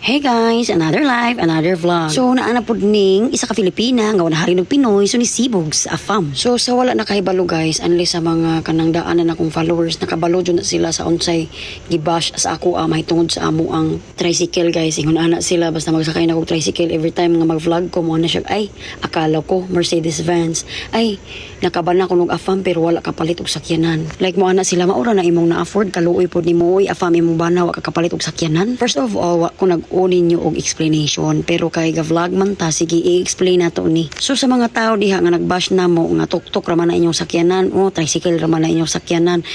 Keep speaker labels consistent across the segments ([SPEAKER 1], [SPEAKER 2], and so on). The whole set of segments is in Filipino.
[SPEAKER 1] Hey guys, another life, another vlog. So naana pud ning isa ka Filipina nga wala hari ng Pinoy so ni Sibog sa Afam. So sa wala nakahibalo guys, unless sa mga kanang daanan akong followers nakabalo jud na sila sa unsay gibash sa ako mahitungod sa amo ang tricycle guys. Ingon ana sila basta magsakay na kog tricycle every time nga mag-vlog ko mo na siya ay akala ko Mercedes Benz. Ay nakabana ko og Afam pero wala kapalit og sakyanan. Like mo ana sila maura na imong na-afford kaluoy pod nimo oy Afam imong bana wa ka kapalit og sakyanan. First of all, wa ko unin nyo og explanation pero kay ga-vlog man ta sige i-explain nato ni. So sa mga tao diha nga nagbash na mo nga tuktok ra man na inyong sakyanan o tricycle ra man na inyong sakyanan,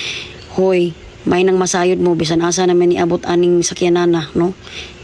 [SPEAKER 1] hoy may nang masayod mo bisan asa naman niabot aning sakyanan na no.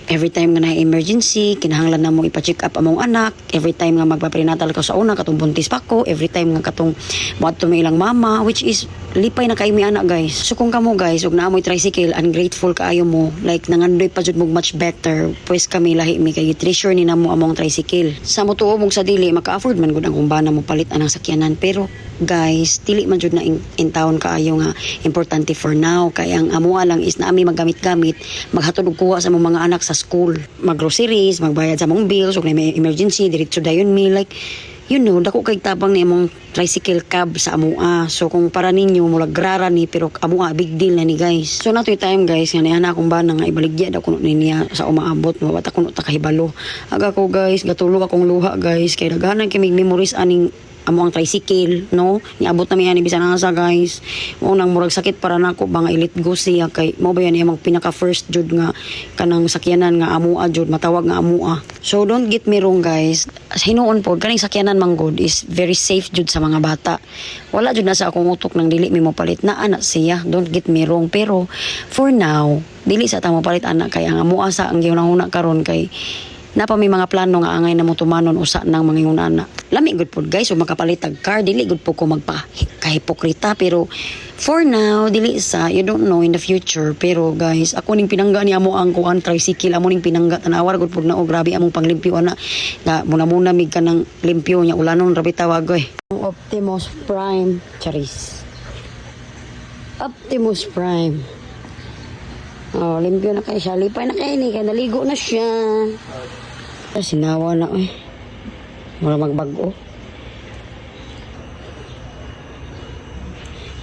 [SPEAKER 1] Every time nga na emergency, kinahanglan na mo ipa-check up among anak. Every time nga magpa-prenatal ka sa una, katong buntis pa ko. Every time nga katong muadto may ilang mama, which is lipay na kay mi anak guys. So kung kamo guys, ug naamoy tricycle, ungrateful kaayo mo, like nangandoy pa jud mo much better. Pues kami lahi mi kay treasure ni namo among tricycle. Sa mo tuo mong sa dili maka-afford man gud ang kumbana mo palit anang sakyanan, pero guys, dili man jud na in town kaayo nga importante for now kay ang amoa lang is na ami maggamit-gamit, maghatod og kuha sa among mga anak sa school, mag-groceries, magbayad sa among bills, ug may emergency, diretso dayon mi like you know, dako kay tabang ni among tricycle cab sa amoa. So kung para ninyo mula grara ni pero amoa big deal na ni guys. So natoy time guys nga niana akong bana nga ibaligya daw kuno niya sa umaabot mawata kuno ta kahibalo. Aga ko guys, gatulog akong luha guys kay daghanan kay memories aning amo ang tricycle no niabot na mi ani bisan asa guys mo nang murag sakit para nako ba nga ilit go siya kay mo ba yan imong pinaka first jud nga kanang sakyanan nga amoa jud matawag nga amoa. So don't get me wrong guys, hinuon pod kaning sakyanan man good is very safe jud sa mga bata. Wala jud na sa akong utok nang dili mi mo palit na anak siya, don't get me wrong, pero for now dili sa ta mo palit anak kay ang amoa sa ang gihuna karon kay napa may mga plano nga angay na mo tumanon usa nang mga yunana. Lami good pod guys, ug makapalitag car dili good po ko magpa-hipokrita, pero for now dili sa, you don't know in the future. Pero guys, ako ning pinangga ni amo ang kuan tricycle, amo ning pinangga tanawar good pod na og grabe among panglimpyo ana. Na muna mig kanang limpyo nya ulanon ra bitawag oy. Optimus Prime charis. Optimus Prime. Oh, limpyo na kay siya. Lipay na kay ni kay naligo na siya. Sinawa na eh. Wala magbago.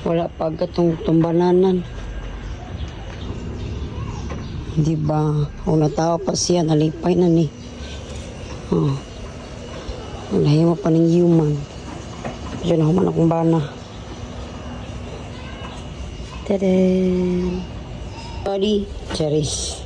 [SPEAKER 1] Wala pa gatong tumbananan. Di ba? Una tao pa siya, nalipay na ni. Oh. Wala mo pa ng human. Diyan ako man akong bana. Tadaan! Body, cherish.